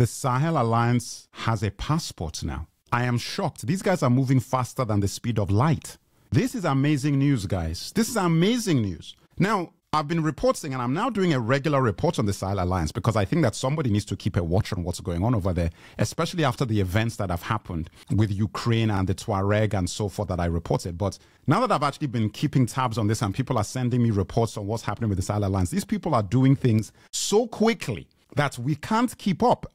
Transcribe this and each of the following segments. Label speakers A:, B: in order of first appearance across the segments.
A: The Sahel Alliance has a passport now. I am shocked. These guys are moving faster than the speed of light. This is amazing news, guys. This is amazing news. Now, I've been reporting, and I'm now doing a regular report on the Sahel Alliance because I think that somebody needs to keep a watch on what's going on over there, especially after the events that have happened with Ukraine and the Tuareg and so forth that I reported. But now that I've actually been keeping tabs on this and people are sending me reports on what's happening with the Sahel Alliance, these people are doing things so quickly that we can't keep up.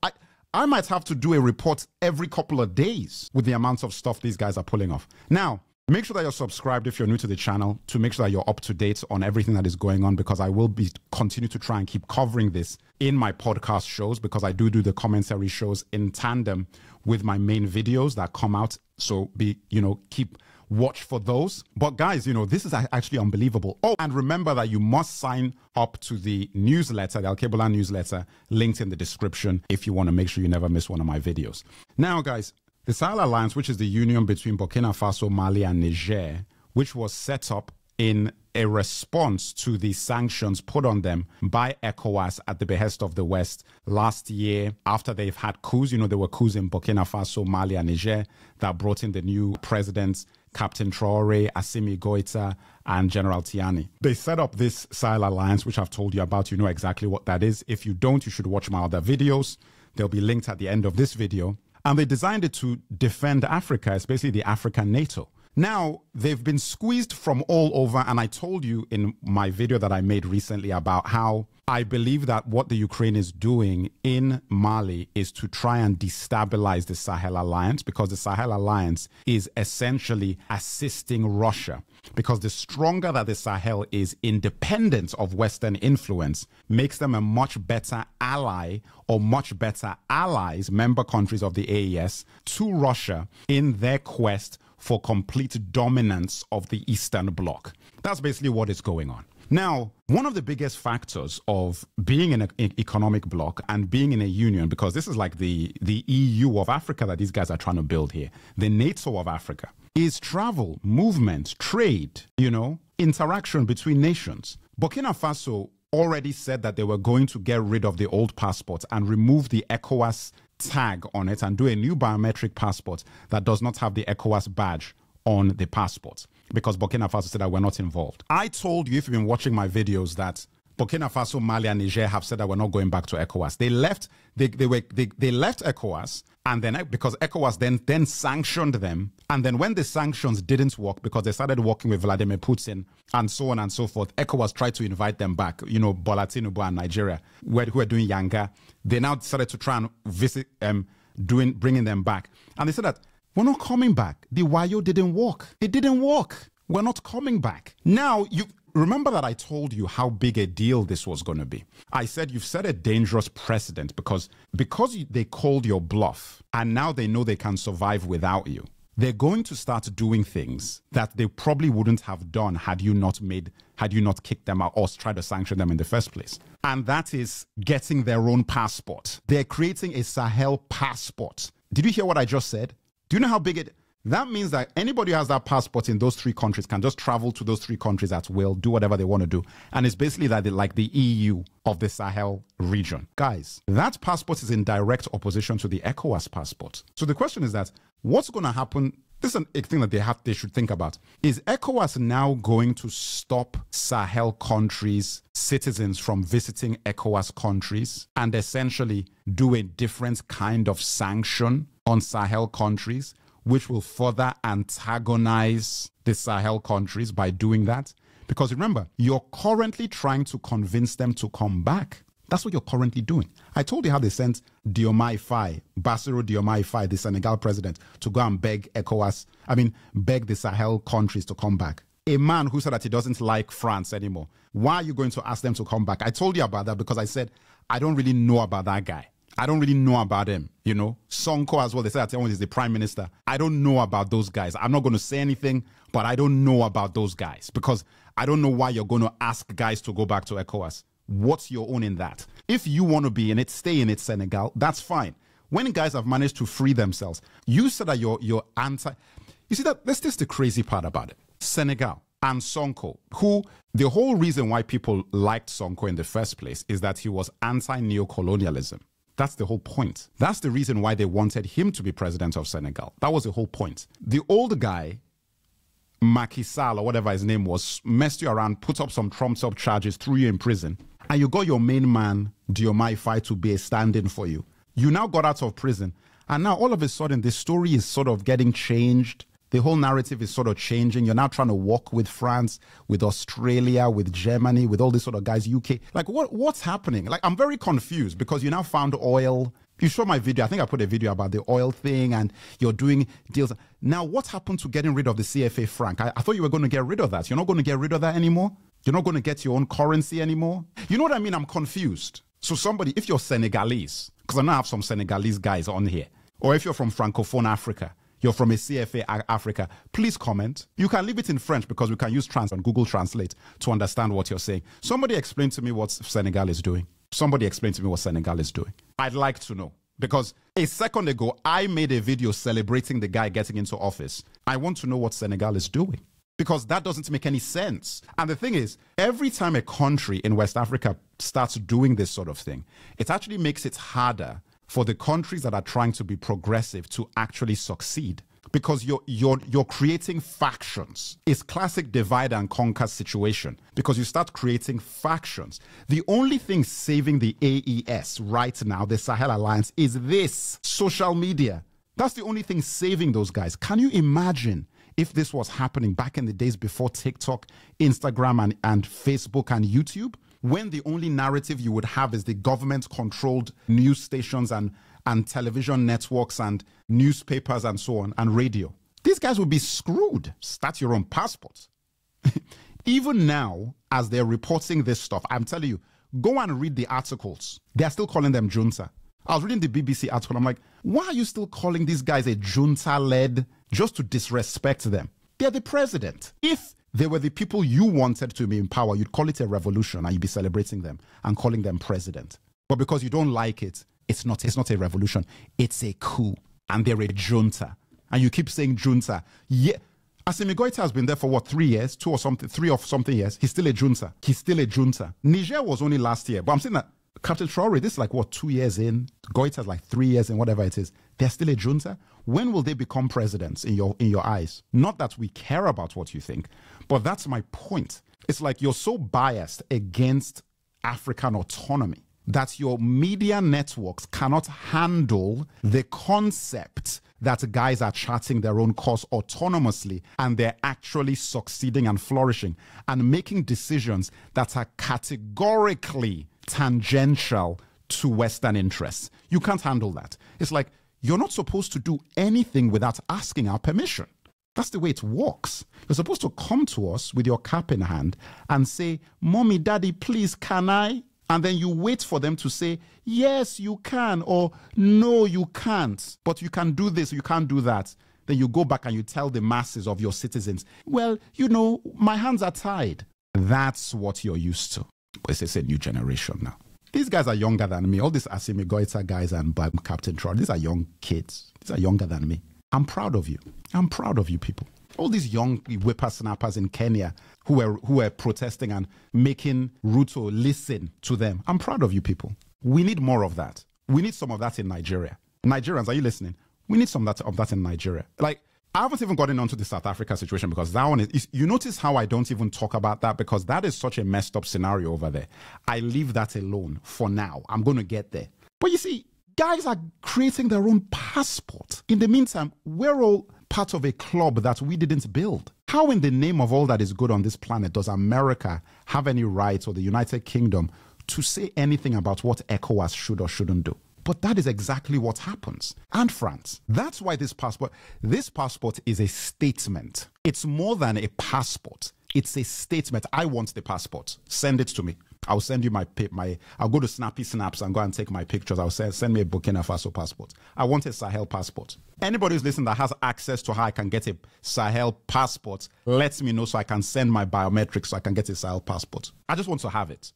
A: I might have to do a report every couple of days with the amounts of stuff these guys are pulling off. Now, make sure that you're subscribed if you're new to the channel to make sure that you're up to date on everything that is going on, because I will be continue to try and keep covering this in my podcast shows, because I do the commentary shows in tandem with my main videos that come out. So keep watch for those. But guys, this is actually unbelievable. Oh, and remember that you must sign up to the newsletter, the Al-Kebula newsletter, linked in the description if you want to make sure you never miss one of my videos. Now, guys, the Sahel Alliance, which is the union between Burkina Faso, Mali, and Niger, which was set up in a response to the sanctions put on them by ECOWAS at the behest of the West last year after they've had coups. There were coups in Burkina Faso, Mali, and Niger that brought in the new presidents, Captain Traoré, Assimi Goïta, and General Tiani. They set up this Sahel Alliance, which I've told you about. You know exactly what that is. If you don't, you should watch my other videos. They'll be linked at the end of this video. And they designed it to defend Africa. It's basically the African NATO. Now, they've been squeezed from all over, and I told you in my video that I made recently about how I believe that what the Ukraine is doing in Mali is to try and destabilize the Sahel Alliance, because the Sahel Alliance is essentially assisting Russia. Because the stronger that the Sahel is independent of Western influence makes them a much better ally or much better allies, member countries of the AES, to Russia in their quest for complete dominance of the Eastern Bloc. That's basically what is going on. Now, one of the biggest factors of being in an economic bloc and being in a union, because this is like the EU of Africa that these guys are trying to build here, the NATO of Africa, is travel, movement, trade, interaction between nations. Burkina Faso already said that they were going to get rid of the old passport and remove the ECOWAS tag on it and do a new biometric passport that does not have the ECOWAS badge on the passport, because Burkina Faso said that we're not involved. I told you, if you've been watching my videos, that Burkina Faso, Mali, and Niger have said that we're not going back to ECOWAS. They left ECOWAS, and then because ECOWAS then sanctioned them, and then when the sanctions didn't work because they started working with Vladimir Putin and so on and so forth, ECOWAS tried to invite them back. Bola Tinubu and Nigeria, who are doing Yanga, they now started to try and visit, bringing them back, and they said that we're not coming back. The Wayo didn't work. It didn't work. We're not coming back. Now, you remember that I told you how big a deal this was going to be. I said you've set a dangerous precedent because they called your bluff and now they know they can survive without you. They're going to start doing things that they probably wouldn't have done had you not kicked them out or tried to sanction them in the first place. And that is getting their own passport. They're creating a Sahel passport. Did you hear what I just said? Do you know how big it is? That means that anybody who has that passport in those three countries can just travel to those three countries at will, do whatever they want to do. And it's basically like the EU of the Sahel region. Guys, that passport is in direct opposition to the ECOWAS passport. So the question is that what's going to happen? This is a thing that they should think about. Is ECOWAS now going to stop Sahel countries' citizens from visiting ECOWAS countries and essentially do a different kind of sanction on Sahel countries, which will further antagonize the Sahel countries by doing that? Because remember, you're currently trying to convince them to come back. That's what you're currently doing. I told you how they sent Diomaye Faye, Bassirou Diomaye Faye, the Senegal president, to go and beg the Sahel countries to come back. A man who said that he doesn't like France anymore. Why are you going to ask them to come back? I told you about that because I said, I don't really know about that guy. I don't really know about him, Sonko as well. They said that he's the prime minister. I don't know about those guys. I'm not going to say anything, but I don't know about those guys because I don't know why you're going to ask guys to go back to ECOWAS. What's your own in that? If you want to be in it, stay in it, Senegal. That's fine. When guys have managed to free themselves, you said that you're anti. You see, that's just the crazy part about it. Senegal and Sonko, who the whole reason why people liked Sonko in the first place is that he was anti-neocolonialism. That's the whole point. That's the reason why they wanted him to be president of Senegal. That was the whole point. The old guy, Macky Sall, or whatever his name was, messed you around, put up some trumped-up charges, threw you in prison, and you got your main man, Diomaye Faye, to be a stand-in for you. You now got out of prison, and now all of a sudden, the story is sort of getting changed. The whole narrative is sort of changing. You're now trying to walk with France, with Australia, with Germany, with all these sort of guys, UK. Like, what's happening? Like, I'm very confused because you now found oil. You saw my video. I think I put a video about the oil thing and you're doing deals. Now, what happened to getting rid of the CFA franc? I thought you were going to get rid of that. You're not going to get rid of that anymore? You're not going to get your own currency anymore? You know what I mean? I'm confused. So somebody, if you're Senegalese, because I know I have some Senegalese guys on here, or if you're from Francophone Africa, you're from a CFA Africa, please comment. You can leave it in French because we can use on Google Translate to understand what you're saying. Somebody explain to me what Senegal is doing. Somebody explain to me what Senegal is doing. I'd like to know. Because a second ago, I made a video celebrating the guy getting into office. I want to know what Senegal is doing. Because that doesn't make any sense. And the thing is, every time a country in West Africa starts doing this sort of thing, it actually makes it harder for the countries that are trying to be progressive to actually succeed, because you're creating factions. It's classic divide and conquer situation, because you start creating factions. The only thing saving the AES right now, the Sahel Alliance, is this social media. That's the only thing saving those guys. Can you imagine if this was happening back in the days before TikTok, Instagram, and Facebook and YouTube? When the only narrative you would have is the government-controlled news stations and television networks and newspapers and so on, and radio. These guys would be screwed. Start your own passport. Even now, as they're reporting this stuff, I'm telling you, go and read the articles. They're still calling them junta. I was reading the BBC article. I'm like, why are you still calling these guys a junta-led just to disrespect them? They're the president. If they were the people you wanted to be in power, you'd call it a revolution and you'd be celebrating them and calling them president. But because you don't like it, it's not a revolution. It's a coup. And they're a junta. And you keep saying junta. Yeah. Assimi Goïta has been there for what, 3 years? 3 or something years. He's still a junta. He's still a junta. Niger was only last year. But I'm saying that Captain Traore, this is like what, 2 years in? Goïta's like 3 years in, whatever it is. They're still a junta. When will they become presidents in your eyes? Not that we care about what you think, but that's my point. It's like you're so biased against African autonomy that your media networks cannot handle the concept that guys are charting their own course autonomously and they're actually succeeding and flourishing and making decisions that are categorically tangential to Western interests. You can't handle that. It's like, you're not supposed to do anything without asking our permission. That's the way it works. You're supposed to come to us with your cap in hand and say, Mommy, Daddy, please, can I? And then you wait for them to say, yes, you can, or no, you can't. But you can do this, you can't do that. Then you go back and you tell the masses of your citizens, well, you know, my hands are tied. That's what you're used to. But it's a new generation now. These guys are younger than me. All these Assimi Goïta guys and Captain Traore, these are young kids. These are younger than me. I'm proud of you. I'm proud of you people. All these young whippersnappers in Kenya who were protesting and making Ruto listen to them. I'm proud of you people. We need more of that. We need some of that in Nigeria. Nigerians, are you listening? We need some of that in Nigeria. Like, I haven't even gotten onto the South Africa situation because that one is, you notice how I don't even talk about that because that is such a messed up scenario over there. I leave that alone for now. I'm going to get there. But you see, guys are creating their own passport. In the meantime, we're all part of a club that we didn't build. How in the name of all that is good on this planet does America have any right, or the United Kingdom, to say anything about what ECOWAS should or shouldn't do? But that is exactly what happens. And France. That's why this passport is a statement. It's more than a passport. It's a statement. I want the passport. Send it to me. I'll send you I'll go to Snappy Snaps and go and take my pictures. I'll send me a Burkina Faso passport. I want a Sahel passport. Anybody who's listening that has access to how I can get a Sahel passport, let me know so I can send my biometrics so I can get a Sahel passport. I just want to have it.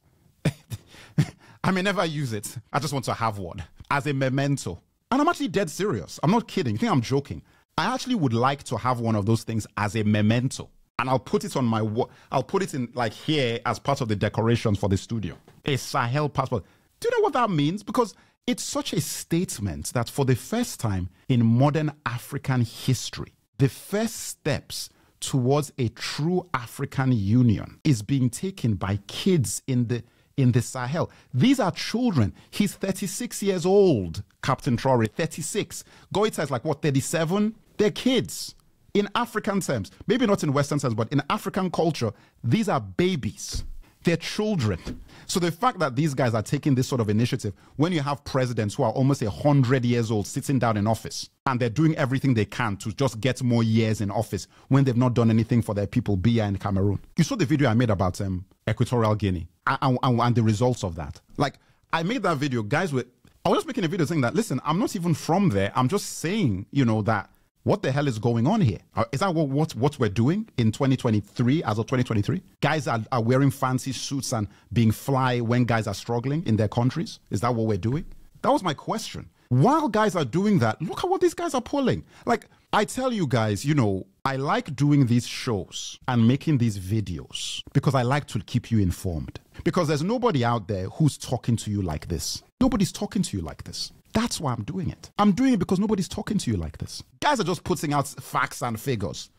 A: I may never use it. I just want to have one as a memento. And I'm actually dead serious. I'm not kidding. You think I'm joking? I actually would like to have one of those things as a memento. And I'll put it on my wall. I'll put it in like here as part of the decorations for the studio. A Sahel passport. Do you know what that means? Because it's such a statement that for the first time in modern African history, the first steps towards a true African union is being taken by kids in the Sahel. These are children. He's 36 years old, Captain Traore, 36. Goita is like, what, 37? They're kids. In African terms, maybe not in Western terms, but in African culture, these are babies. They're children. So the fact that these guys are taking this sort of initiative, when you have presidents who are almost 100 years old sitting down in office, and they're doing everything they can to just get more years in office when they've not done anything for their people, Biya in Cameroon. You saw the video I made about Equatorial Guinea and the results of that. Like, I made that video, guys, I was just making a video saying that, listen, I'm not even from there. I'm just saying, you know, that what the hell is going on here? Is that what we're doing in 2023, as of 2023? Guys are wearing fancy suits and being fly when guys are struggling in their countries? Is that what we're doing? That was my question. While guys are doing that, look at what these guys are pulling. Like, I tell you guys, you know, I like doing these shows and making these videos because I like to keep you informed. Because there's nobody out there who's talking to you like this. Nobody's talking to you like this. That's why I'm doing it. I'm doing it because nobody's talking to you like this. Guys are just putting out facts and figures.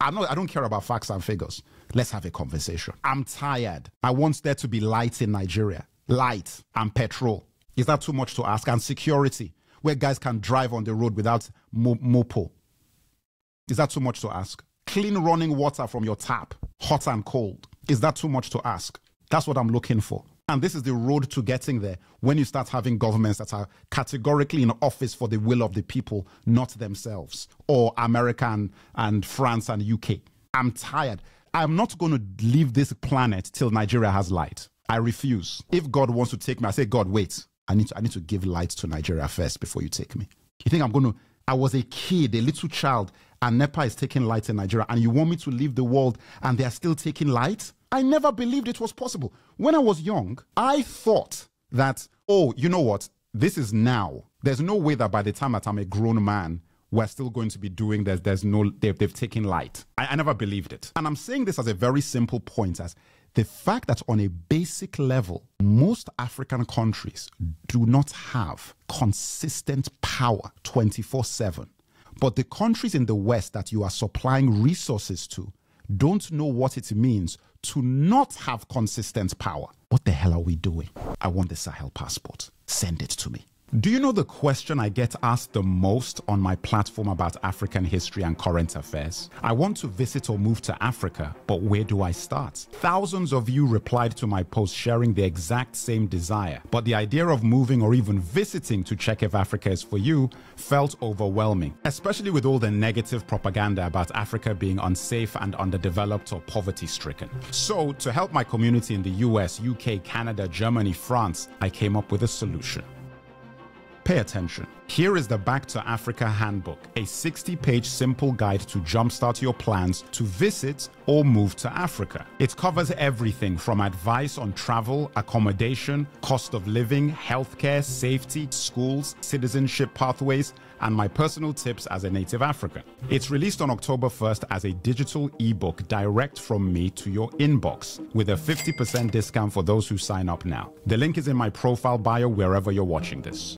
A: I don't care about facts and figures. Let's have a conversation. I'm tired. I want there to be light in Nigeria. Light and petrol. Is that too much to ask? And security, where guys can drive on the road without mopo. Is that too much to ask? Clean running water from your tap, hot and cold. Is that too much to ask? That's what I'm looking for. And this is the road to getting there when you start having governments that are categorically in office for the will of the people, not themselves, or America and France and UK. I'm tired. I'm not going to leave this planet till Nigeria has light. I refuse. If God wants to take me, I say, God, wait. I need to give light to Nigeria first before you take me. You think I'm going to... I was a kid, a little child, and NEPA is taking light in Nigeria, and you want me to leave the world and they are still taking light? I never believed it was possible. When I was young, I thought that, oh, you know what? This is now. There's no way that by the time that I'm a grown man, we're still going to be doing this. They've taken light. I never believed it. And I'm saying this as a very simple point, as the fact that on a basic level, most African countries do not have consistent power 24/7. But the countries in the West that you are supplying resources to don't know what it means to not have consistent power. What the hell are we doing? I want the Sahel passport. Send it to me. Do you know the question I get asked the most on my platform about African history and current affairs? I want to visit or move to Africa, but where do I start? Thousands of you replied to my post sharing the exact same desire, but the idea of moving or even visiting to check if Africa is for you felt overwhelming, especially with all the negative propaganda about Africa being unsafe and underdeveloped or poverty-stricken. So, to help my community in the US, UK, Canada, Germany, France, I came up with a solution. Pay attention. Here is the Back to Africa Handbook, a 60-page simple guide to jumpstart your plans to visit or move to Africa. It covers everything from advice on travel, accommodation, cost of living, healthcare, safety, schools, citizenship pathways, and my personal tips as a native African. It's released on October 1st as a digital ebook direct from me to your inbox with a 50% discount for those who sign up now. The link is in my profile bio wherever you're watching this.